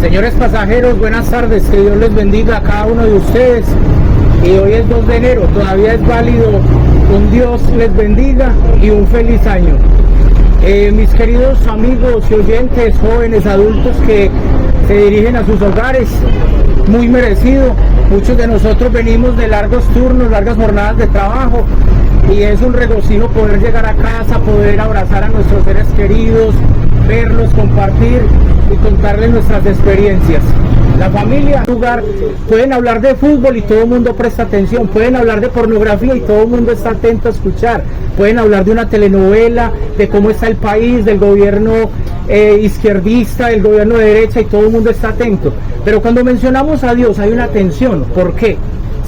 Señores pasajeros, buenas tardes, que Dios les bendiga a cada uno de ustedes. Y hoy es 2 de enero, todavía es válido un Dios les bendiga y un feliz año. Mis queridos amigos y oyentes, jóvenes, adultos que se dirigen a sus hogares, muy merecido. Muchos de nosotros venimos de largos turnos, largas jornadas de trabajo, y es un regocijo poder llegar a casa, poder abrazar a nuestros seres queridos, verlos, compartir y contarles nuestras experiencias. La familia, lugar, pueden hablar de fútbol y todo el mundo presta atención, pueden hablar de pornografía y todo el mundo está atento a escuchar, pueden hablar de una telenovela, de cómo está el país, del gobierno izquierdista, del gobierno de derecha, y todo el mundo está atento. Pero cuando mencionamos a Dios hay una tensión. ¿Por qué?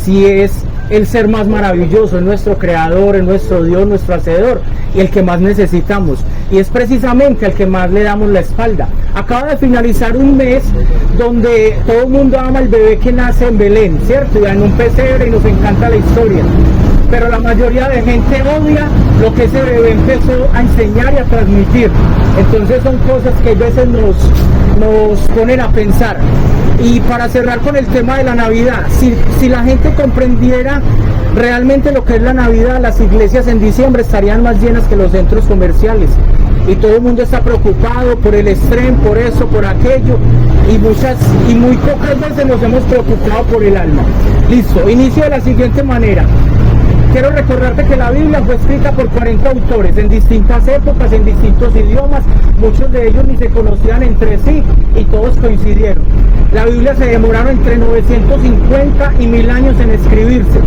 Si es el ser más maravilloso, es nuestro creador, es nuestro Dios, nuestro hacedor, y el que más necesitamos, y es precisamente al que más le damos la espalda. Acaba de finalizar un mes donde todo el mundo ama al bebé que nace en Belén, ¿cierto? Y en un pesebre, y nos encanta la historia, pero la mayoría de gente odia lo que ese bebé empezó a enseñar y a transmitir. Entonces son cosas que a veces nos ponen a pensar. Y para cerrar con el tema de la Navidad, si la gente comprendiera realmente lo que es la Navidad, las iglesias en diciembre estarían más llenas que los centros comerciales, y todo el mundo está preocupado por el estrés, por eso, por aquello, y muy pocas veces nos hemos preocupado por el alma. Listo, inicio de la siguiente manera. Quiero recordarte que la Biblia fue escrita por 40 autores en distintas épocas, en distintos idiomas. Muchos de ellos ni se conocían entre sí y todos coincidieron. La Biblia se demoraron entre 950 y 1000 años en escribirse,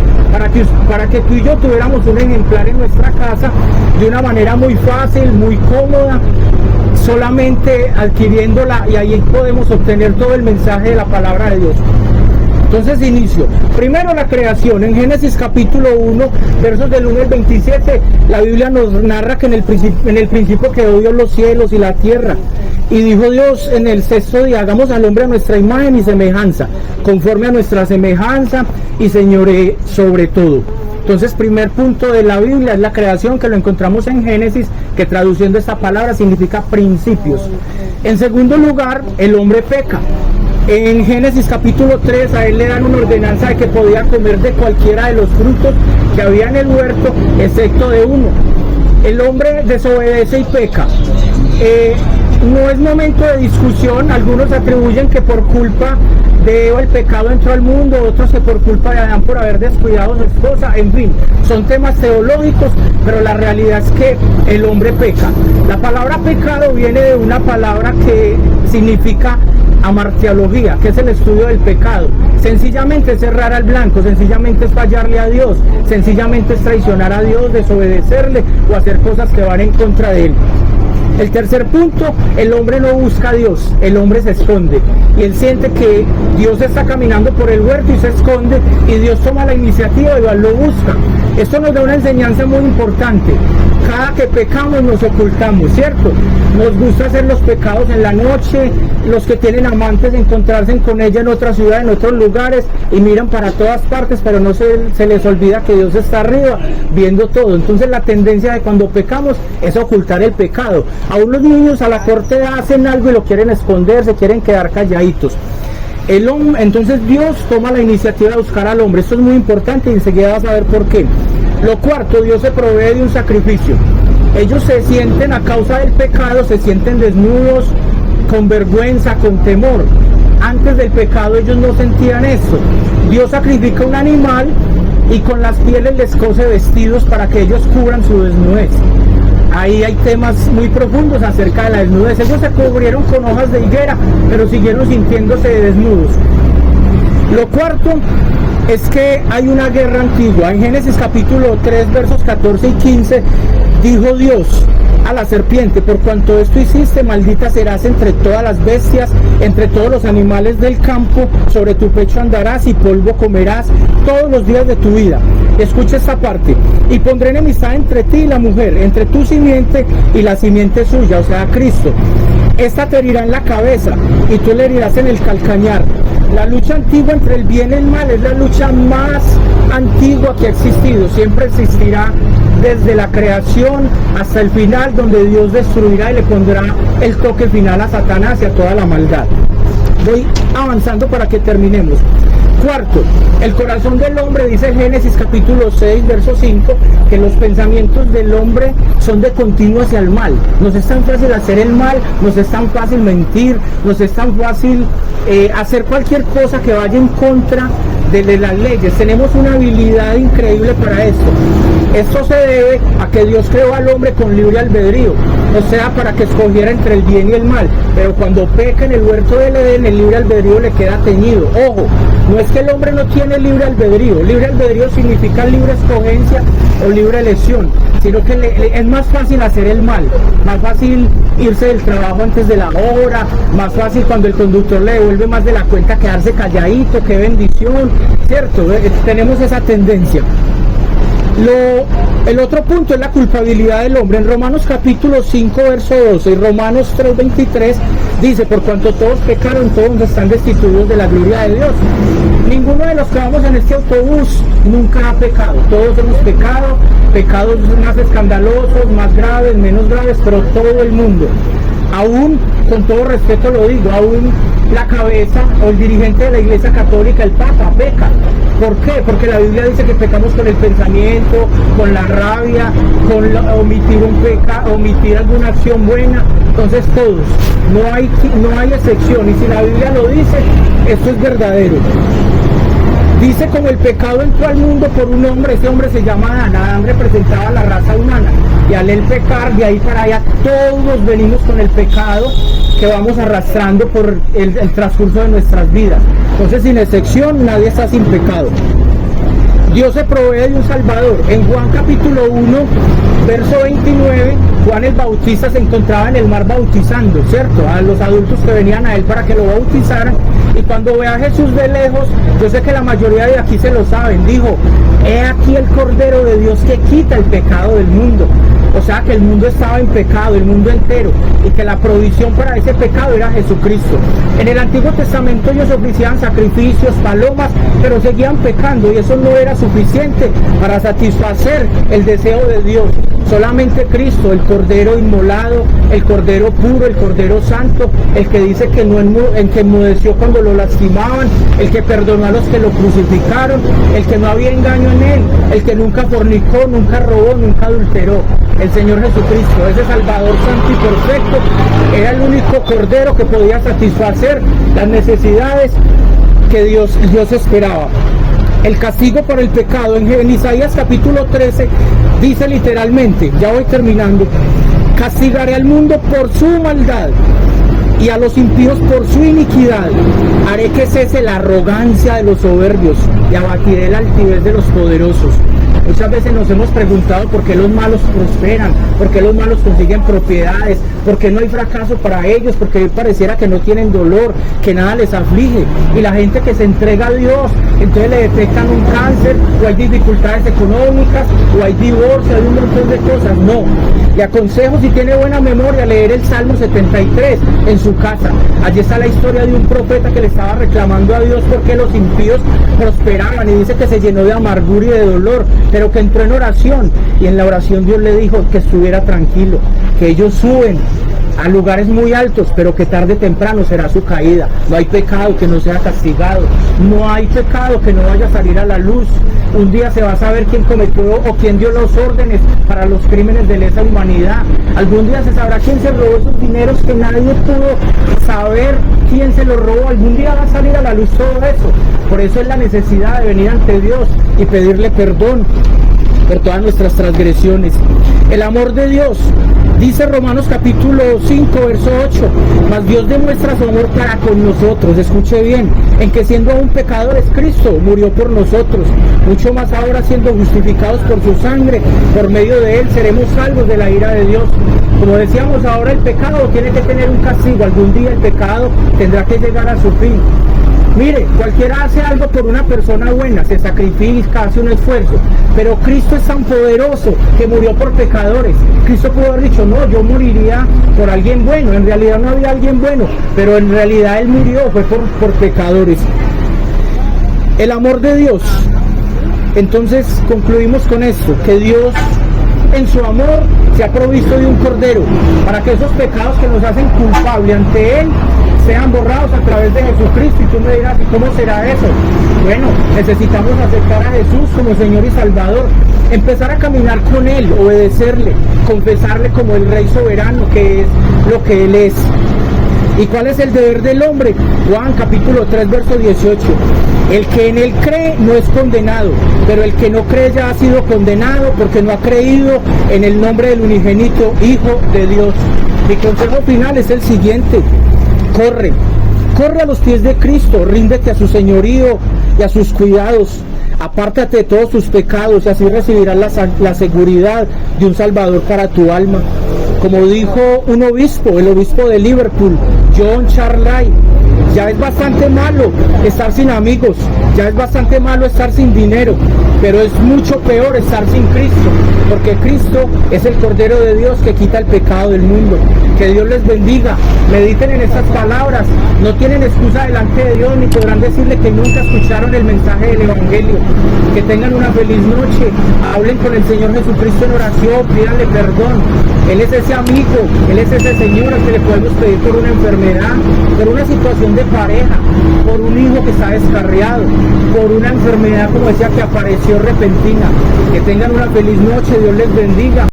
para que tú y yo tuviéramos un ejemplar en nuestra casa de una manera muy fácil, muy cómoda, solamente adquiriéndola, y ahí podemos obtener todo el mensaje de la palabra de Dios. Entonces inicio. Primero la creación. En Génesis capítulo 1, versos del 1 al 27, la Biblia nos narra que en el principio creó Dios los cielos y la tierra. Y dijo Dios en el 6º día: hagamos al hombre a nuestra imagen y semejanza, conforme a nuestra semejanza, y señoree sobre todo. Entonces, primer punto de la Biblia es la creación, que lo encontramos en Génesis, que traduciendo esta palabra significa principios. En segundo lugar, el hombre peca. En Génesis capítulo 3 a él le dan una ordenanza de que podía comer de cualquiera de los frutos que había en el huerto, excepto de uno. El hombre desobedece y peca. No es momento de discusión. Algunos atribuyen que por culpa de Eva el pecado entró al mundo, otros que por culpa de Adán por haber descuidado a su esposa. En fin, son temas teológicos, pero la realidad es que el hombre peca. La palabra pecado viene de una palabra que significa amartiología, que es el estudio del pecado. Sencillamente es errar al blanco, sencillamente es fallarle a Dios, sencillamente es traicionar a Dios, desobedecerle o hacer cosas que van en contra de él. El tercer punto, el hombre no busca a Dios, el hombre se esconde, y él siente que Dios está caminando por el huerto y se esconde, y Dios toma la iniciativa y lo busca. Esto nos da una enseñanza muy importante. Cada que pecamos nos ocultamos, ¿cierto? Nos gusta hacer los pecados en la noche. Los que tienen amantes encontrarse con ella en otra ciudad, en otros lugares, y miran para todas partes, pero no se les olvida que Dios está arriba viendo todo. Entonces la tendencia de cuando pecamos es ocultar el pecado. Aún los niños a la corta edad hacen algo y lo quieren esconder, se quieren quedar calladitos. Entonces Dios toma la iniciativa de buscar al hombre. Esto es muy importante y enseguida vas a ver por qué. Lo cuarto, Dios se provee de un sacrificio. Ellos se sienten, a causa del pecado, se sienten desnudos, con vergüenza, con temor. Antes del pecado ellos no sentían eso. Dios sacrifica un animal y con las pieles les cose vestidos para que ellos cubran su desnudez. Ahí hay temas muy profundos acerca de la desnudez. Ellos se cubrieron con hojas de higuera, pero siguieron sintiéndose desnudos. Lo cuarto es que hay una guerra antigua. En Génesis capítulo 3, versos 14 y 15, dijo Dios a la serpiente: por cuanto esto hiciste, maldita serás entre todas las bestias, entre todos los animales del campo, sobre tu pecho andarás y polvo comerás todos los días de tu vida. Escucha esta parte: y pondré enemistad entre ti y la mujer, entre tu simiente y la simiente suya, o sea, Cristo. Esta te herirá en la cabeza y tú le herirás en el calcañar. La lucha antigua entre el bien y el mal es la lucha más antigua que ha existido. Siempre existirá desde la creación hasta el final, donde Dios destruirá y le pondrá el toque final a Satanás y a toda la maldad. Voy avanzando para que terminemos. Cuarto, el corazón del hombre, dice Génesis capítulo 6, verso 5, que los pensamientos del hombre son de continuo hacia el mal. Nos es tan fácil hacer el mal, nos es tan fácil mentir, nos es tan fácil hacer cualquier cosa que vaya en contra de las leyes. Tenemos una habilidad increíble para esto. Esto se debe a que Dios creó al hombre con libre albedrío, o sea, para que escogiera entre el bien y el mal. Pero cuando peca en el huerto del Edén, el libre albedrío le queda teñido. Ojo, no es que el hombre no tiene libre albedrío. Libre albedrío significa libre escogencia o libre elección, sino que es más fácil hacer el mal, más fácil irse del trabajo antes de la hora, más fácil cuando el conductor le devuelve más de la cuenta quedarse calladito. Qué bendición, ¿cierto? Tenemos esa tendencia. El otro punto es la culpabilidad del hombre. En Romanos capítulo 5, verso 12 y Romanos 3:23 dice: por cuanto todos pecaron, todos están destituidos de la gloria de Dios. Ninguno de los que vamos en este autobús nunca ha pecado. Todos hemos pecado, pecados más escandalosos, más graves, menos graves, pero todo el mundo. Aún, con todo respeto lo digo, aún la cabeza o el dirigente de la Iglesia Católica, el Papa, peca. ¿Por qué? Porque la Biblia dice que pecamos con el pensamiento, con la rabia, con omitir alguna acción buena. Entonces todos, no hay excepción, y si la Biblia lo dice, esto es verdadero. Dice: como el pecado entró al mundo por un hombre, ese hombre se llama Adán. Adán representaba la raza humana, y al él pecar, de ahí para allá todos venimos con el pecado que vamos arrastrando por el transcurso de nuestras vidas. Entonces, sin excepción, nadie está sin pecado. Dios se provee de un Salvador. En Juan capítulo 1, verso 29, Juan el Bautista se encontraba en el mar bautizando, ¿cierto? A los adultos que venían a él para que lo bautizaran. Y cuando ve a Jesús de lejos, yo sé que la mayoría de aquí se lo saben, dijo: he aquí el Cordero de Dios que quita el pecado del mundo. O sea que el mundo estaba en pecado, el mundo entero, y que la provisión para ese pecado era Jesucristo. En el Antiguo Testamento ellos ofrecían sacrificios, palomas, pero seguían pecando, y eso no era suficiente para satisfacer el deseo de Dios. Solamente Cristo, el Cordero inmolado, el Cordero puro, el Cordero santo, el que dice que el que enmudeció cuando lo lastimaban, el que perdonó a los que lo crucificaron, el que no había engaño en él, el que nunca fornicó, nunca robó, nunca adulteró. El Señor Jesucristo, ese Salvador santo y perfecto, era el único Cordero que podía satisfacer las necesidades que Dios esperaba. El castigo por el pecado en Isaías capítulo 13 dice literalmente, ya voy terminando: castigaré al mundo por su maldad y a los impíos por su iniquidad. Haré que cese la arrogancia de los soberbios y abatiré la altivez de los poderosos. Muchas veces nos hemos preguntado por qué los malos prosperan, por qué los malos consiguen propiedades, por qué no hay fracaso para ellos, porque pareciera que no tienen dolor, que nada les aflige. Y la gente que se entrega a Dios, entonces le detectan un cáncer, o hay dificultades económicas, o hay divorcio, hay un montón de cosas. No. Le aconsejo, si tiene buena memoria, leer el Salmo 73 en su casa. Allí está la historia de un profeta que le estaba reclamando a Dios porque los impíos prosperaban, y dice que se llenó de amargura y de dolor, pero que entró en oración, y en la oración Dios le dijo que estuviera tranquilo, que ellos suben a lugares muy altos, pero que tarde o temprano será su caída. No hay pecado que no sea castigado, no hay pecado que no vaya a salir a la luz. Un día se va a saber quién cometió o quién dio los órdenes para los crímenes de lesa humanidad. Algún día se sabrá quién se robó esos dineros que nadie pudo saber quién se los robó. Algún día va a salir a la luz todo eso. Por eso es la necesidad de venir ante Dios y pedirle perdón por todas nuestras transgresiones. El amor de Dios, dice Romanos capítulo 5, verso 8, mas Dios demuestra su amor para con nosotros, escuche bien, en que siendo aún pecadores, Cristo murió por nosotros. Mucho más ahora, siendo justificados por su sangre, por medio de él seremos salvos de la ira de Dios. Como decíamos, ahora el pecado tiene que tener un castigo. Algún día el pecado tendrá que llegar a su fin. Mire, cualquiera hace algo por una persona buena, se sacrifica, hace un esfuerzo, pero Cristo es tan poderoso que murió por pecadores. Cristo pudo haber dicho: no, yo moriría por alguien bueno. En realidad no había alguien bueno, pero en realidad él murió, fue por pecadores. El amor de Dios. Entonces concluimos con esto, que Dios en su amor se ha provisto de un Cordero para que esos pecados que nos hacen culpables ante él sean borrados a través de Jesucristo. Y tú me dirás, ¿y cómo será eso? Bueno, necesitamos aceptar a Jesús como Señor y Salvador, empezar a caminar con Él, obedecerle, confesarle como el Rey soberano, que es lo que Él es. ¿Y cuál es el deber del hombre? Juan capítulo 3 verso 18. El que en Él cree no es condenado, pero el que no cree ya ha sido condenado porque no ha creído en el nombre del unigénito Hijo de Dios. Mi consejo final es el siguiente: corre a los pies de Cristo, ríndete a su señorío y a sus cuidados, apártate de todos tus pecados y así recibirás la seguridad de un Salvador para tu alma. Como dijo un obispo, el obispo de Liverpool, John Charley, ya es bastante malo estar sin amigos, ya es bastante malo estar sin dinero, pero es mucho peor estar sin Cristo, porque Cristo es el Cordero de Dios que quita el pecado del mundo. Que Dios les bendiga, mediten en estas palabras, no tienen excusa delante de Dios ni podrán decirle que nunca escucharon el mensaje del Evangelio. Que tengan una feliz noche, hablen con el Señor Jesucristo en oración, pídanle perdón. Él es ese amigo, Él es ese Señor al que le podemos pedir por una enfermedad, por una situación de pareja, por un hijo que está descarriado, por una enfermedad como esa que apareció repentina. Que tengan una feliz noche, Dios les bendiga.